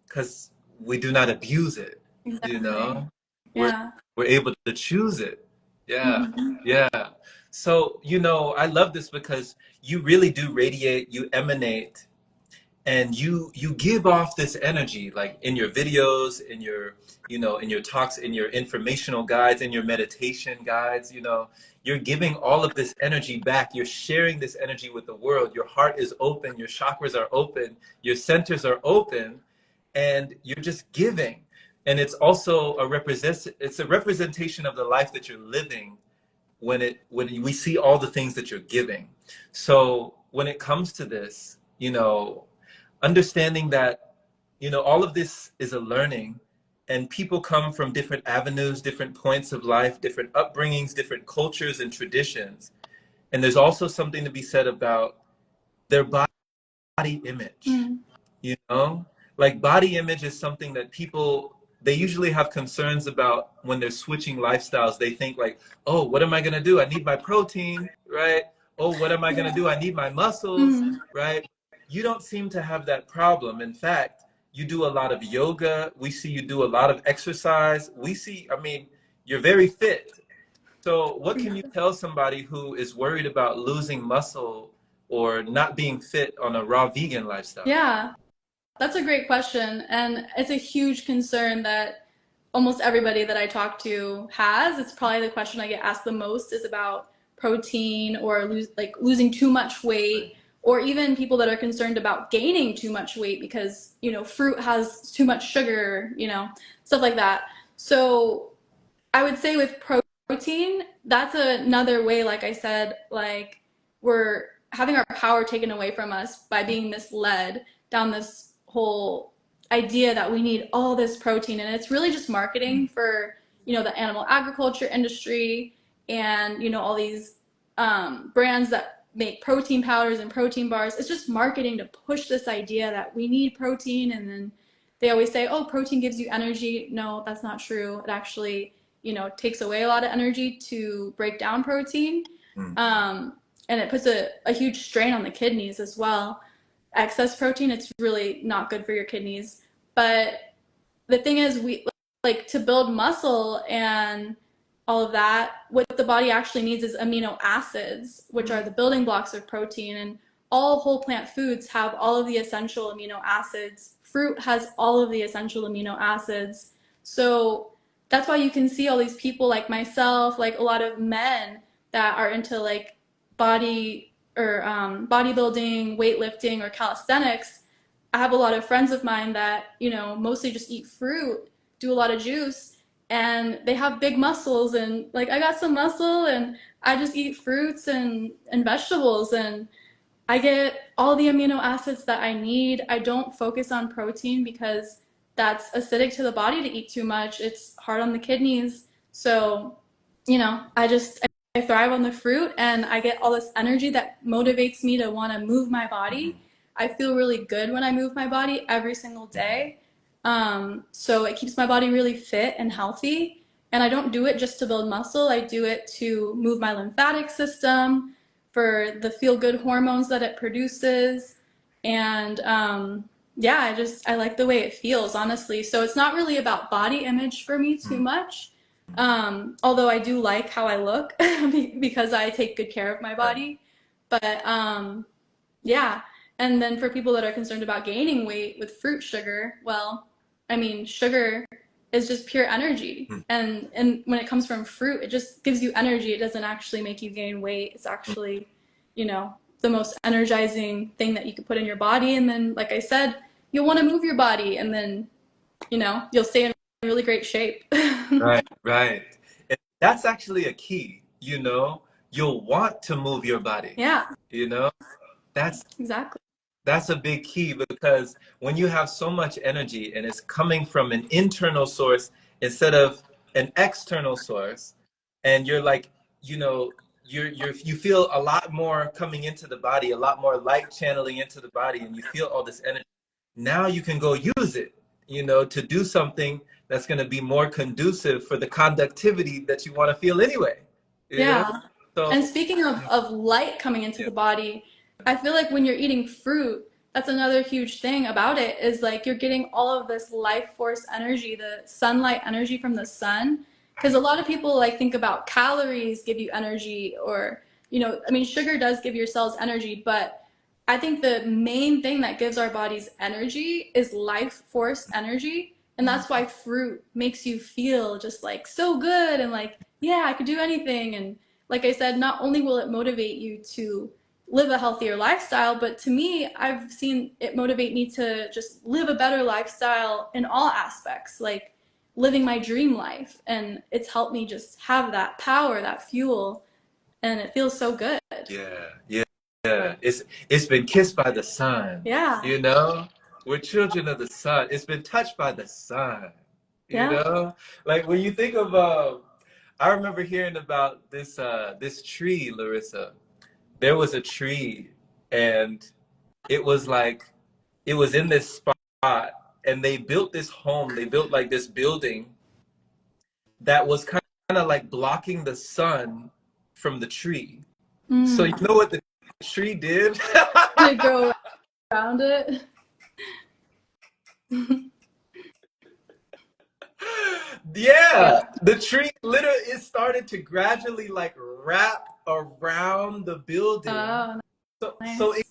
because we do not abuse it. Exactly. You know, we're Yeah. we're able to choose it. Yeah, Mm-hmm. yeah. So, you know, I love this because you really do radiate, you emanate, and you give off this energy, like in your videos, in your, you know, in your talks, in your informational guides, in your meditation guides. You know, you're giving all of this energy back. You're sharing this energy with the world. Your heart is open, your chakras are open, your centers are open, and you're just giving. And it's also it's a representation of the life that you're living when we see all the things that you're giving. So when it comes to this, you know, understanding that, you know, all of this is a learning, and people come from different avenues, different points of life, different upbringings, different cultures and traditions. And there's also something to be said about their body image. You know, like body image is something that people, they usually have concerns about when they're switching lifestyles. They think like, oh, what am I going to do? I need my protein, right? Oh, what am I going to do? I need my muscles, right? You don't seem to have that problem. In fact, you do a lot of yoga. We see you do a lot of exercise. We see, I mean, you're very fit. So what can you tell somebody who is worried about losing muscle or not being fit on a raw vegan lifestyle? Yeah, that's a great question. And it's a huge concern that almost everybody that I talk to has. It's probably the question I get asked the most is about protein or losing too much weight, or even people that are concerned about gaining too much weight because, you know, fruit has too much sugar, you know, stuff like that. So I would say with protein, that's another way, like I said, like we're having our power taken away from us by being misled down this whole idea that we need all this protein. And it's really just marketing for the animal agriculture industry and, all these brands that make protein powders and protein bars. It's just marketing to push this idea that we need protein. And then they always say, oh, protein gives you energy. No, that's not true. It actually, takes away a lot of energy to break down protein. And it puts a huge strain on the kidneys as well. Excess protein, it's really not good for your kidneys. But the thing is, we like to build muscle and all of that, what the body actually needs is amino acids, which are the building blocks of protein. And all whole plant foods have all of the essential amino acids. Fruit has all of the essential amino acids. So that's why you can see all these people like myself, like a lot of men that are into like body or bodybuilding, weightlifting, or calisthenics. I have a lot of friends of mine that, mostly just eat fruit, do a lot of juice, and they have big muscles. And like, I got some muscle and I just eat fruits and vegetables, and I get all the amino acids that I need. I don't focus on protein because that's acidic to the body to eat too much. It's hard on the kidneys. So, I thrive on the fruit and I get all this energy that motivates me to want to move my body. I feel really good when I move my body every single day. So it keeps my body really fit and healthy. And I don't do it just to build muscle. I do it to move my lymphatic system, for the feel-good hormones that it produces. And yeah, I like the way it feels, honestly. So it's not really about body image for me too much. Although I do like how I look because I take good care of my body. But yeah. And then for people that are concerned about gaining weight with fruit sugar, well, I mean, sugar is just pure energy. And when it comes from fruit, it just gives you energy. It doesn't actually make you gain weight. It's actually, the most energizing thing that you could put in your body. And then, like I said, you'll want to move your body, and then, you'll stay in really great shape. Right. And that's actually a key, you'll want to move your body. Yeah, That's exactly. that's a big key, because when you have so much energy and it's coming from an internal source instead of an external source, and you're like, you feel a lot more coming into the body, a lot more light channeling into the body, and you feel all this energy. Now you can go use it, to do something that's going to be more conducive for the conductivity that you want to feel anyway. Yeah. So And speaking of light coming into yeah. the body, I feel like when you're eating fruit, that's another huge thing about it, is like you're getting all of this life force energy, the sunlight energy from the sun. Because a lot of people like think about calories give you energy, or, I mean, sugar does give your cells energy, but I think the main thing that gives our bodies energy is life force energy. And that's why fruit makes you feel just like so good and like, yeah, I could do anything. And like I said, not only will it motivate you to live a healthier lifestyle, but to me, I've seen it motivate me to just live a better lifestyle in all aspects, like living my dream life. And it's helped me just have that power, that fuel, and it feels so good. Yeah. It's been kissed by the sun. Yeah. We're children of the sun. It's been touched by the sun. Yeah. Like when you think of I remember hearing about this tree, Larissa. There was a tree, and it was like, it was in this spot, and they built this home. They built like this building that was kind of like blocking the sun from the tree. So you know what the tree did? Did it grow around it? Yeah, Yeah. the tree literally, it started to gradually like wrap around the building, Oh, so nice.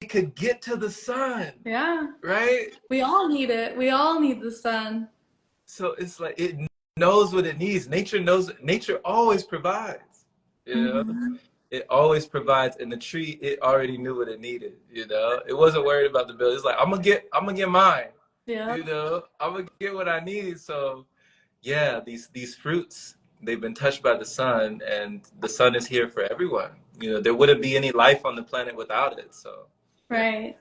it could get to the sun, Yeah. right? We all need it. We all need the sun. So it's like it knows what it needs. Nature knows. Nature always provides. You know, Mm-hmm. it always provides. And the tree, it already knew what it needed. It wasn't worried about the building. It's like, I'm gonna get mine. Yeah. I'm gonna get what I need. So yeah, these fruits, they've been touched by the sun, and the sun is here for everyone. There wouldn't be any life on the planet without it. So yeah, Right.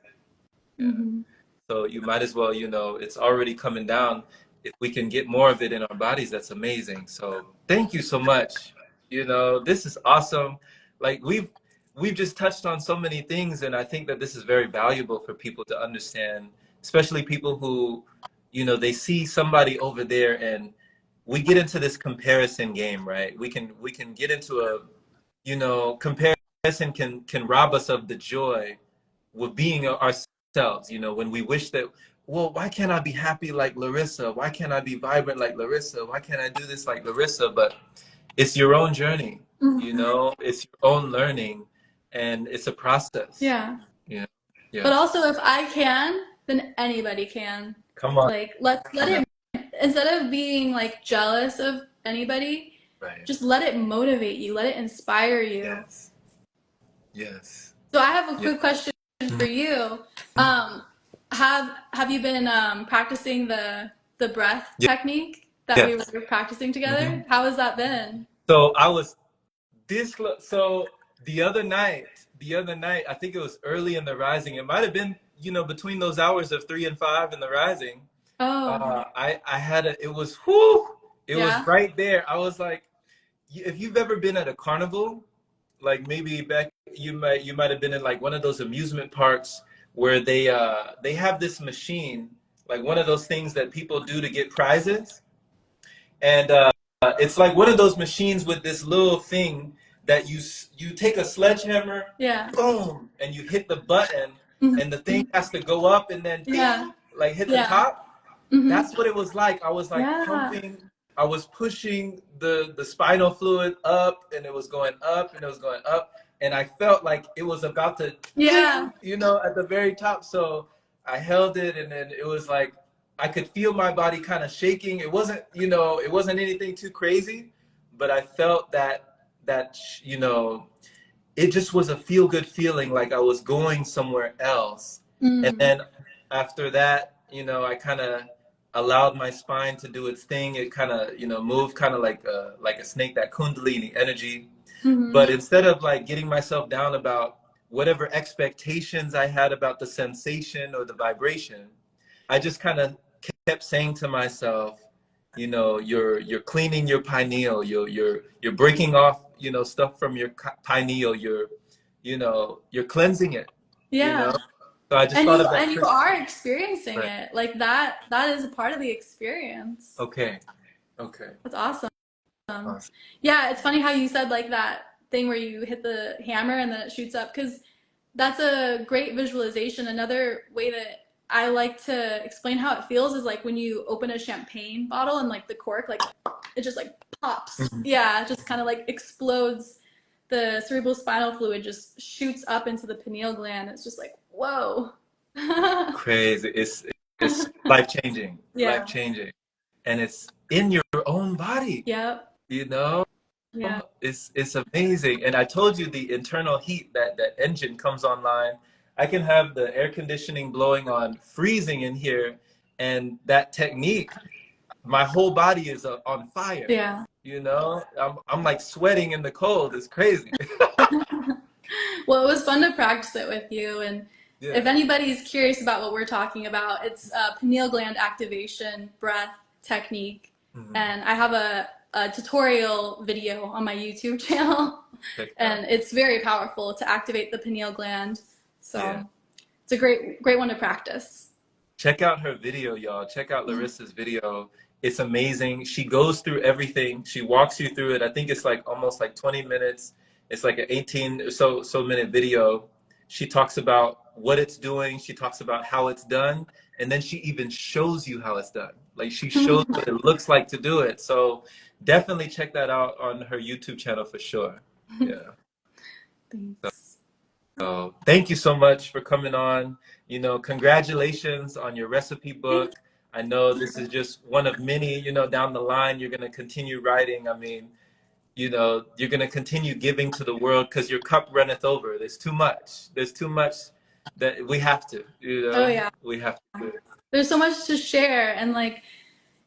yeah. Mm-hmm. So you might as well, it's already coming down. if we can get more of it in our bodies, that's amazing. So thank you so much. You know, this is awesome. Like we've just touched on so many things, and I think that this is very valuable for people to understand, especially people who, you know, they see somebody over there, and we get into this comparison game, right? We can get into a, you know, comparison can rob us of the joy with being ourselves. You know, when we wish that, well, why can't I be happy like Larissa? Why can't I be vibrant like Larissa? Why can't I do this like Larissa? But it's your own journey, you Mhm. know, it's your own learning, and it's a process. Yeah. Yeah. Yeah. But also, if I can, then anybody can. Come on. Like, let Yeah. it, instead of being like jealous of anybody, Right. just let it motivate you, let it inspire you. Yes. Yes. So I have a Yeah. quick question for you. Um, have you been practicing the breath Yeah. technique that we Yes. were practicing Hmm. together? How has that been? So I was so the other night, I think it was early in the rising. It might have been, you know, between those hours of 3 and 5 in the rising. Oh, I had a, it was whoo, it was yeah. right there. I was like, if you've ever been at a carnival, like maybe back, you might have been in like one of those amusement parks where they have this machine, like one of those things that people do to get prizes. And it's like one of those machines with this little thing that you take a sledgehammer, Yeah. boom, and you hit the button, Mhm. and the thing has to go up and then Yeah. ding, like hit the Yeah. top. Hmm. That's what it was like. I was like Yeah. pumping, I was pushing the spinal fluid up, and it was going up, and it was going up, and I felt like it was about to Yeah. ding, you know, at the very top. So I held it, and then it was like I could feel my body kind of shaking. It wasn't, you know, it wasn't anything too crazy, but I felt that you know, it just was a feel good feeling, like I was going somewhere else. And Mm. then after that, you know, I kind of allowed my spine to do its thing. It kind of, you know, moved kind of like a snake, that kundalini energy. Hmm. But instead of like getting myself down about whatever expectations I had about the sensation or the vibration, I just kind of kept saying to myself, you know, you're cleaning your pineal, you're breaking off, you know, stuff from your pineal, you know, you're cleansing it, you know. Yeah. So I just And thought you of that. and you are experiencing Right. it. Like that is a part of the experience. Okay. Okay. That's awesome. Awesome. Yeah, it's funny how you said like that thing where you hit the hammer and then it shoots up because that's a great visualization. Another way that I like to explain how it feels is like when you open a champagne bottle and like the cork, like it just like pops. Mhm. Yeah, it just kind of like explodes. The cerebral spinal fluid just shoots up into the pineal gland. It's just like, whoa. Crazy. It's life changing, life Yeah. changing, and it's in your own body, Yep. you know. Yeah. It's amazing. And I told you the internal heat that engine comes online. I can have the air conditioning blowing on, freezing in here, and that technique, my whole body is on fire. Yeah. You know, I'm like sweating in the cold. It's crazy. Well, it was fun to practice it with you. And if Yeah. anybody's curious about what we're talking about, it's pineal gland activation breath technique. Hmm. And I have a tutorial video on my YouTube channel. Check it out. And it's very powerful to activate the pineal gland. Yeah. So it's a great one to practice. Check out her video, y'all. Check out Larissa's video. It's amazing. She goes through everything. She walks you through it. I think it's like almost like 20 minutes. It's like an 18 or so minute video. She talks about what it's doing. She talks about how it's done. And then she even shows you how it's done. Like she shows what it looks like to do it. So definitely check that out on her YouTube channel for sure. Yeah. Thanks. So thank you so much for coming on. You know, congratulations on your recipe Thank book. I know this is just one of many, you know, down the line you're going to continue writing. I mean, you know, you're going to continue giving to the world because your cup runneth over. There's too much. There's too much that we have to, you Oh, know, yeah. we have to do it. There's so much to share. And like,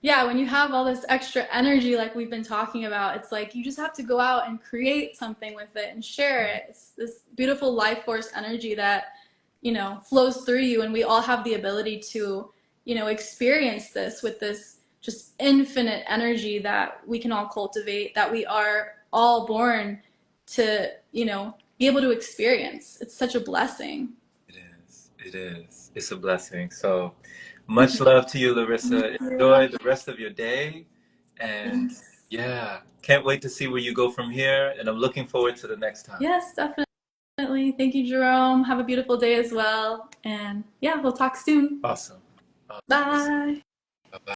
yeah, when you have all this extra energy, like we've been talking about, it's like you just have to go out and create something with it and share it. It's this beautiful life force energy that, flows through you. And we all have the ability to, experience this with this just infinite energy that we can all cultivate, that we are all born to, you know, be able to experience. It's such a blessing. It is. It is. It's a blessing. So much love to you, Larissa. Yeah. Enjoy the rest of your day. And yeah, can't wait to see where you go from here. And I'm looking forward to the next time. Yes, definitely. Thank you, Jerome. Have a beautiful day as well. And yeah, we'll talk soon. Awesome. Awesome. Bye.